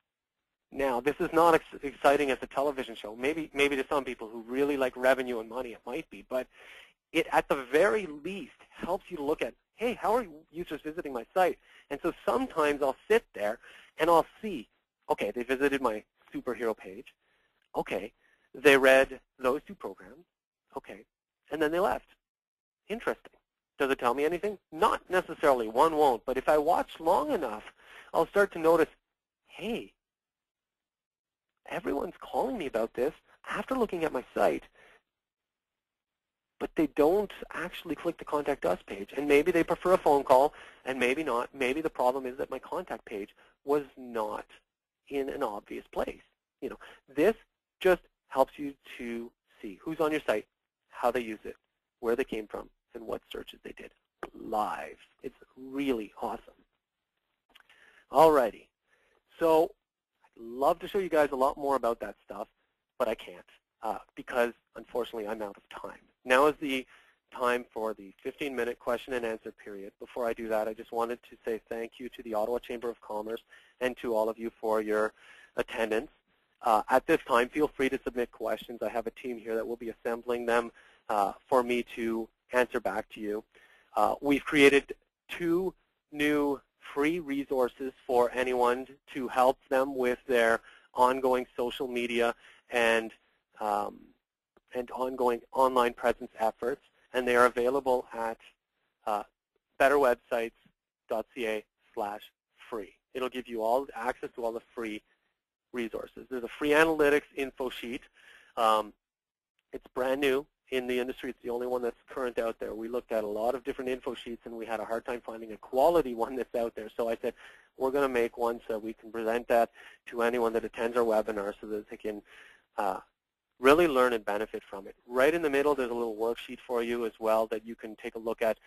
Now, this is not exciting as a television show. Maybe to some people who really like revenue and money, it might be. But it, at the very least, helps you to look at, hey, how are users visiting my site? And so sometimes I'll sit there and I'll see, okay, they visited my superhero page. Okay, they read those 2 programs. Okay, and then they left. Interesting. Does it tell me anything? Not necessarily. One won't. But if I watch long enough, I'll start to notice, hey, everyone's calling me about this after looking at my site, but they don't actually click the Contact Us page. And maybe they prefer a phone call, and maybe not. Maybe the problem is that my contact page was not in an obvious place. You know, this just helps you to see who's on your site, how they use it, where they came from, and what searches they did live. It's really awesome. Alrighty. So I'd love to show you guys a lot more about that stuff, but I can't because, unfortunately, I'm out of time. Now is the time for the 15-minute question and answer period. Before I do that, I just wanted to say thank you to the Ottawa Chamber of Commerce and to all of you for your attendance. At this time, feel free to submit questions. I have a team here that will be assembling them for me to answer back to you. We've created 2 new free resources for anyone to help them with their ongoing social media and ongoing online presence efforts, and they are available at betterwebsites.ca/free. It'll give you all access to all the free resources. There's a free analytics info sheet. It's brand new in the industry. It's the only one that's current out there. We looked at a lot of different info sheets, and we had a hard time finding a quality one that's out there. So I said, we're going to make one so we can present that to anyone that attends our webinar so that they can really learn and benefit from it. Right in the middle, there's a little worksheet for you as well that you can take a look at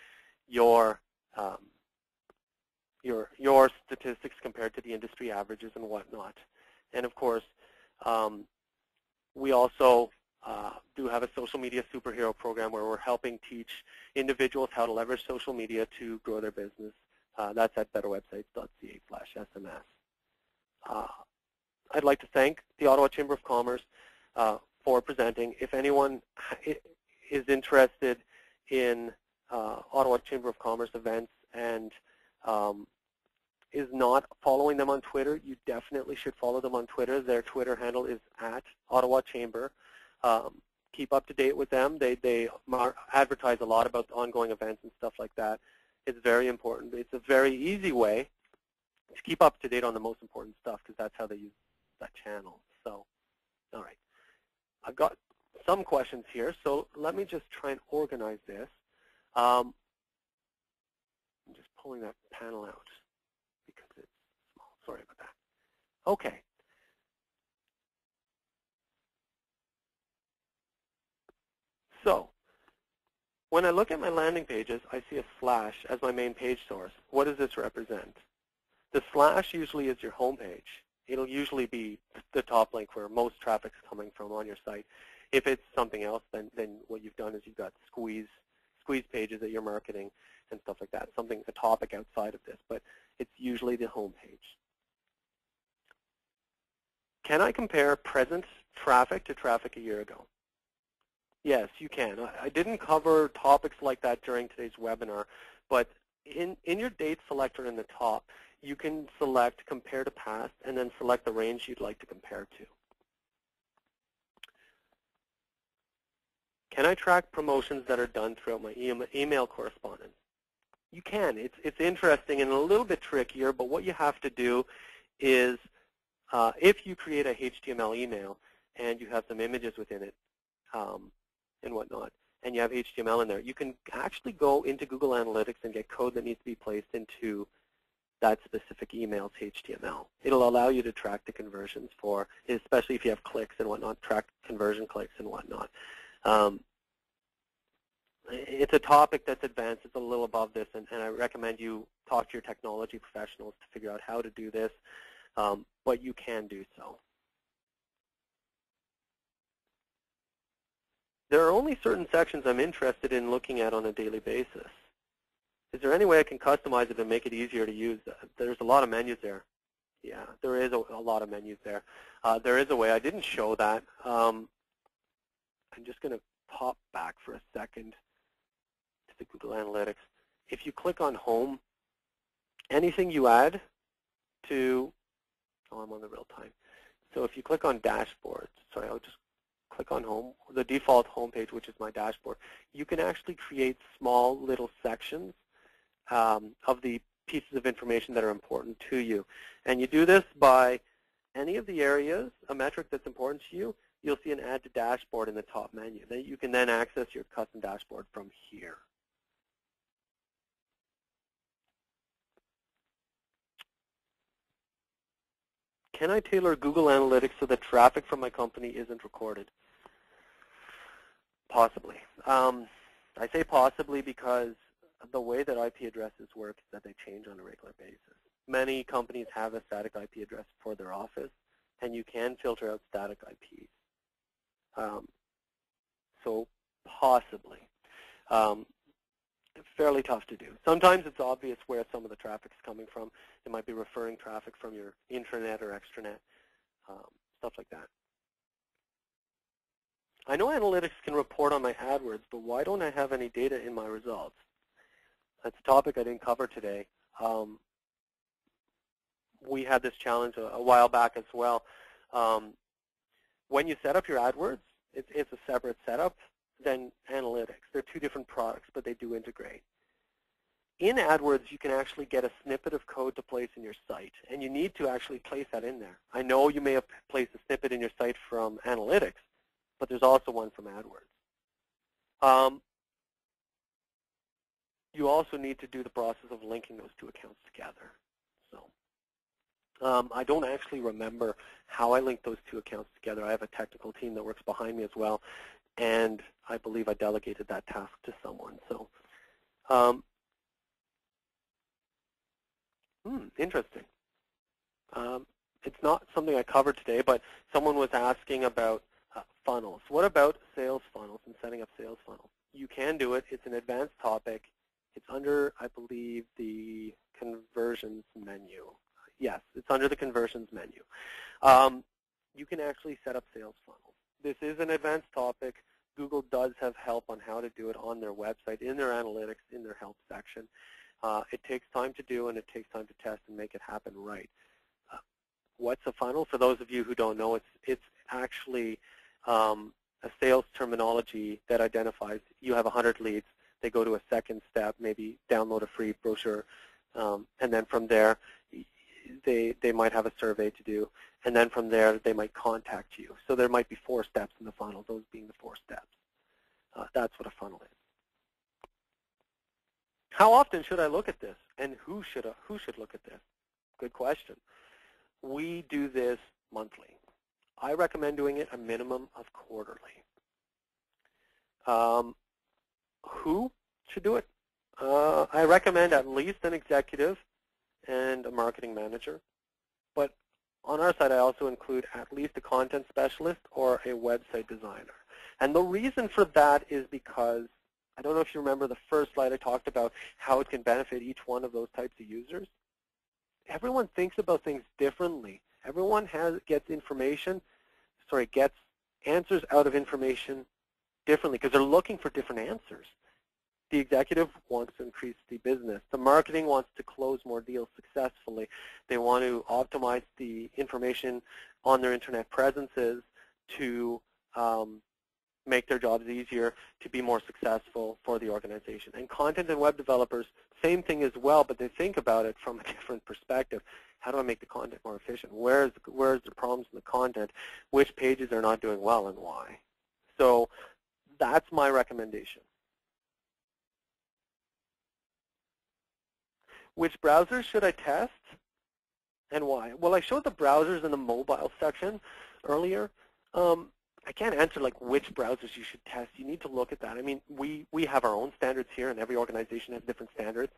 your statistics compared to the industry averages and whatnot. And of course, we also do have a social media superhero program where we're helping teach individuals how to leverage social media to grow their business. That's at betterwebsites.ca/SMS. I'd like to thank the Ottawa Chamber of Commerce for presenting. If anyone is interested in Ottawa Chamber of Commerce events and is not following them on Twitter, you definitely should follow them on Twitter. Their Twitter handle is @Ottawa Chamber. Keep up to date with them. They advertise a lot about ongoing events and stuff like that. It's very important. It's a very easy way to keep up to date on the most important stuff because that's how they use that channel. So, all right. I've got some questions here, so let me just try and organize this. I'm just pulling that panel out because it's small. Sorry about that. Okay. So, when I look at my landing pages, I see a slash as my main page source. What does this represent? The slash usually is your home page. It'll usually be the top link where most traffic's coming from on your site. If it's something else, then what you've done is you've got squeeze pages that you're marketing and stuff like that, a topic outside of this, but it's usually the home page. Can I compare present traffic to traffic a year ago? Yes, you can. I didn't cover topics like that during today's webinar, but in your date selector in the top, you can select compare to past and then select the range you'd like to compare to. Can I track promotions that are done throughout my email correspondence? You can. It's interesting and a little bit trickier, but what you have to do is if you create a HTML email and you have some images within it and whatnot, and you have HTML in there, you can actually go into Google Analytics and get code that needs to be placed into that specific email's HTML. It'll allow you to track the conversions for, especially if you have clicks and whatnot, track conversion clicks and whatnot. It's a topic that's advanced. It's a little above this, and I recommend you talk to your technology professionals to figure out how to do this, but you can do so. There are only certain sections I'm interested in looking at on a daily basis. Is there any way I can customize it and make it easier to use? There's a lot of menus there. Yeah, there is a lot of menus there. There is a way. I didn't show that. I'm just going to pop back for a second to the Google Analytics. If you click on Home, anything you add to, I'm on the RealTime. So if you click on Dashboard, sorry, I'll just click on Home, the default home page, which is my dashboard, you can actually create small little sections of the pieces of information that are important to you. And you do this by any of the areas, a metric that's important to you, you'll see an Add to Dashboard in the top menu. Then you can then access your custom dashboard from here. Can I tailor Google Analytics so that traffic from my company isn't recorded? Possibly. I say possibly because the way that IP addresses work is that they change on a regular basis. Many companies have a static IP address for their office, and you can filter out static IPs. So possibly. Fairly tough to do. Sometimes it's obvious where some of the traffic is coming from. It might be referring traffic from your intranet or extranet, stuff like that. I know analytics can report on my AdWords, but why don't I have any data in my results? That's a topic I didn't cover today. We had this challenge a while back as well. When you set up your AdWords, it's a separate setup than analytics. They're two different products, but they do integrate. In AdWords, you can actually get a snippet of code to place in your site, and you need to actually place that in there. I know you may have placed a snippet in your site from analytics, but there's also one from AdWords. You also need to do the process of linking those two accounts together. So I don't actually remember how I linked those two accounts together. I have a technical team that works behind me as well, and I believe I delegated that task to someone. So interesting. It's not something I covered today, but someone was asking about funnels. What about sales funnels and setting up sales funnels? You can do it. It's an advanced topic. It's under, I believe, the conversions menu. Yes, it's under the conversions menu. You can actually set up sales funnels. This is an advanced topic. Google does have help on how to do it on their website, in their analytics, in their help section. It takes time to do, and it takes time to test and make it happen right. What's a funnel? For those of you who don't know, it's actually a sales terminology that identifies you have 100 leads. They go to a second step, maybe download a free brochure, and then from there, they might have a survey to do, and then from there, they might contact you. So there might be 4 steps in the funnel, those being the 4 steps. That's what a funnel is. How often should I look at this, and who should look at this? Good question. We do this monthly. I recommend doing it a minimum of quarterly. Who should do it? I recommend at least an executive and a marketing manager. But on our side, I also include at least a content specialist or a website designer. And the reason for that is because, I don't know if you remember the first slide I talked about how it can benefit each one of those types of users. Everyone thinks about things differently. Everyone gets answers out of information differently because they're looking for different answers. The executive wants to increase the business. The marketing wants to close more deals successfully. They want to optimize the information on their internet presences to make their jobs easier, to be more successful for the organization. And content and web developers, same thing as well, but they think about it from a different perspective. How do I make the content more efficient? Where's the problems in the content? Which pages are not doing well and why? So that's my recommendation. Which browsers should I test and why? Well, I showed the browsers in the mobile section earlier. I can't answer like which browsers you should test. You need to look at that. I mean, we have our own standards here, and every organization has different standards.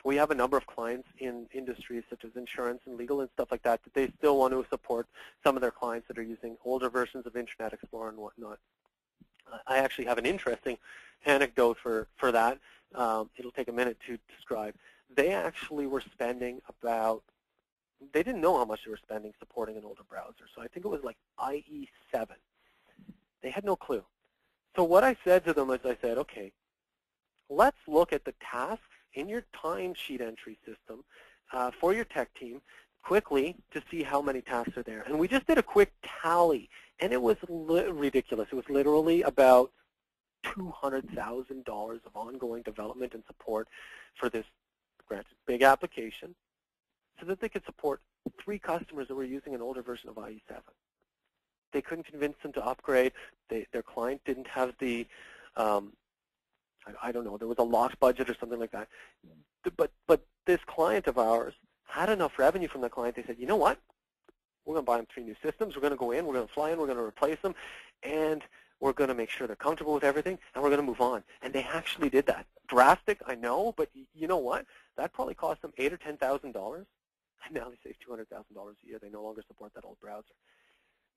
We have a number of clients in industries such as insurance and legal and stuff like that that they still want to support some of their clients that are using older versions of Internet Explorer and whatnot. I actually have an interesting anecdote for that. It'll take a minute to describe. They actually were spending about, they didn't know how much they were spending supporting an older browser. So I think it was like IE7. They had no clue. So what I said to them is I said, okay, let's look at the tasks in your timesheet entry system for your tech team quickly to see how many tasks are there. And we just did a quick tally, and it was ridiculous. It was literally about $200,000 of ongoing development and support for this, granted, big application, so that they could support 3 customers that were using an older version of IE7. They couldn't convince them to upgrade. Their client didn't have the, I don't know, there was a lost budget or something like that. But this client of ours had enough revenue from the client. They said, you know what? We're going to buy them 3 new systems. We're going to go in. We're going to fly in. We're going to replace them. And we're going to make sure they're comfortable with everything. And we're going to move on. And they actually did that. Drastic, I know. But you know what? That probably cost them $8,000 or $10,000. And now they save $200,000 a year. They no longer support that old browser.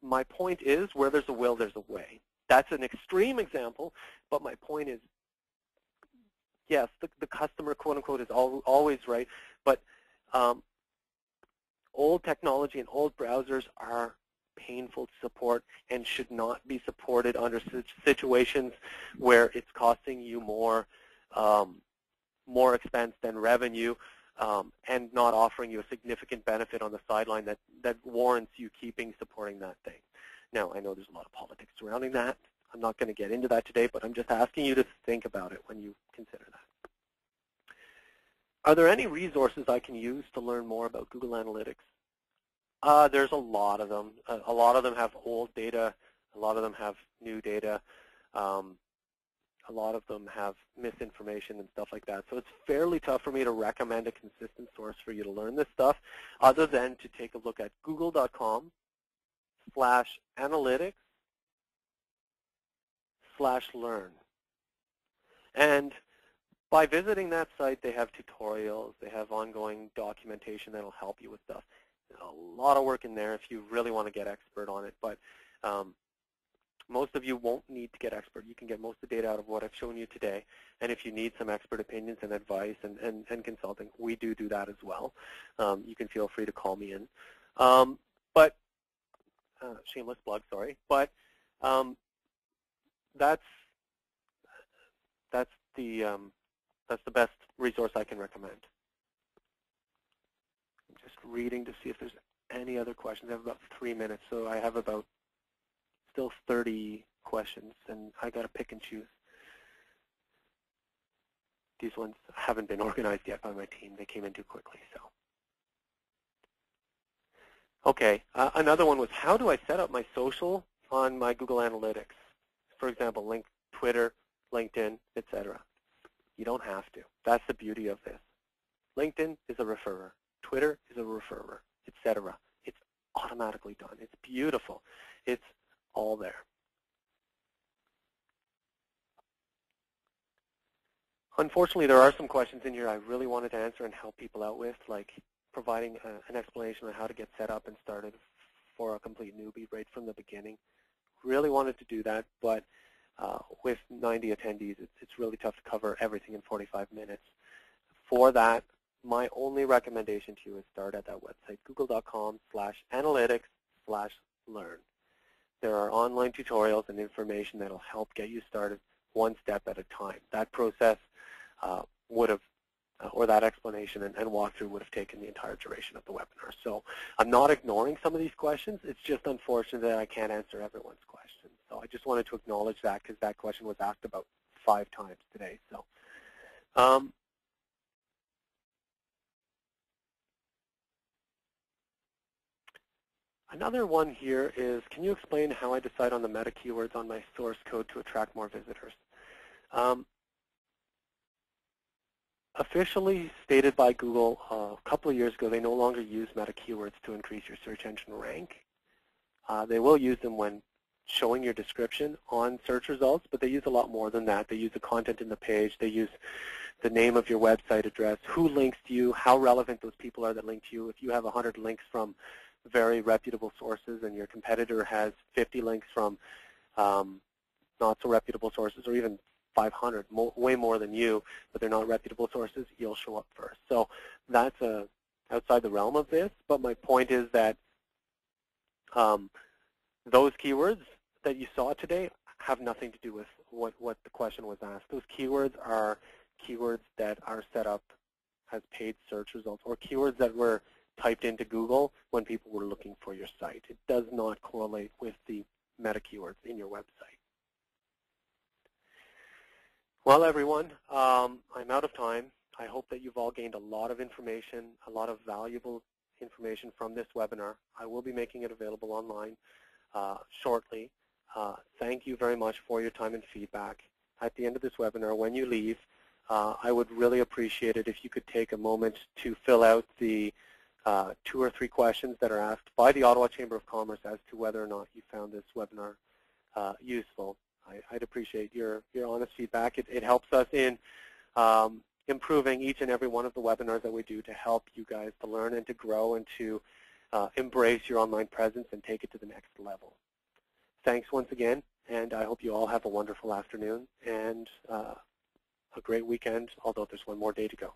My point is, where there's a will, there's a way. That's an extreme example, but my point is, yes, the customer, quote unquote, is always right, but old technology and old browsers are painful to support and should not be supported under situations where it's costing you more expense than revenue, and not offering you a significant benefit on the sideline that warrants you supporting that thing. Now, I know there's a lot of politics surrounding that. I'm not going to get into that today, but I'm just asking you to think about it when you consider that. Are there any resources I can use to learn more about Google Analytics? There's a lot of them. A lot of them have old data. A lot of them have new data. A lot of them have misinformation and stuff like that. So it's fairly tough for me to recommend a consistent source for you to learn this stuff, other than to take a look at google.com/analytics/learn. And by visiting that site, they have tutorials. They have ongoing documentation that will help you with stuff. There's a lot of work in there if you really want to get expert on it. But most of you won't need to get expert. You can get most of the data out of what I've shown you today. And if you need some expert opinions and advice and consulting, we do that as well. You can feel free to call me in. But shameless plug, sorry. But that's the That's the best resource I can recommend. I'm just reading to see if there's any other questions. I have about 3 minutes, so I have about still 30 questions, and I got to pick and choose. These ones haven't been organized yet by my team. They came in too quickly. So, okay, another one was, how do I set up my social on my Google Analytics? For example, link Twitter, LinkedIn, etc. You don't have to. That's the beauty of this. LinkedIn is a referrer. Twitter is a referrer, etc. It's automatically done. It's beautiful. It's all there. Unfortunately, there are some questions in here I really wanted to answer and help people out with, like providing an explanation on how to get set up and started for a complete newbie right from the beginning. Really wanted to do that, but with 90 attendees, it's really tough to cover everything in 45 minutes. For that, my only recommendation to you is start at that website, google.com/analytics/learn. There are online tutorials and information that will help get you started one step at a time. That process would have, or that explanation and walkthrough would have taken the entire duration of the webinar. So I'm not ignoring some of these questions. It's just unfortunate that I can't answer everyone's questions. So I just wanted to acknowledge that because that question was asked about 5 times today. So another one here is, can you explain how I decide on the meta keywords on my source code to attract more visitors? Officially stated by Google a couple of years ago, they no longer use meta keywords to increase your search engine rank. They will use them when showing your description on search results, but they use a lot more than that. They use the content in the page. They use the name of your website address, who links to you, how relevant those people are that link to you. If you have 100 links from very reputable sources and your competitor has 50 links from not so reputable sources, or even 500, way more than you, but they're not reputable sources, you'll show up first. So that's outside the realm of this, but my point is that those keywords that you saw today have nothing to do with what the question was asked. Those keywords are keywords that are set up as paid search results, or keywords that were typed into Google when people were looking for your site. It does not correlate with the meta keywords in your website. Well, everyone, I'm out of time. I hope that you've all gained a lot of information, a lot of valuable information from this webinar. I will be making it available online shortly. Thank you very much for your time and feedback. At the end of this webinar, when you leave, I would really appreciate it if you could take a moment to fill out the 2 or 3 questions that are asked by the Ottawa Chamber of Commerce as to whether or not you found this webinar useful. I'd appreciate your honest feedback. It helps us in improving each and every one of the webinars that we do to help you guys to learn and to grow and to embrace your online presence and take it to the next level. Thanks once again, and I hope you all have a wonderful afternoon and a great weekend, although there's one more day to go.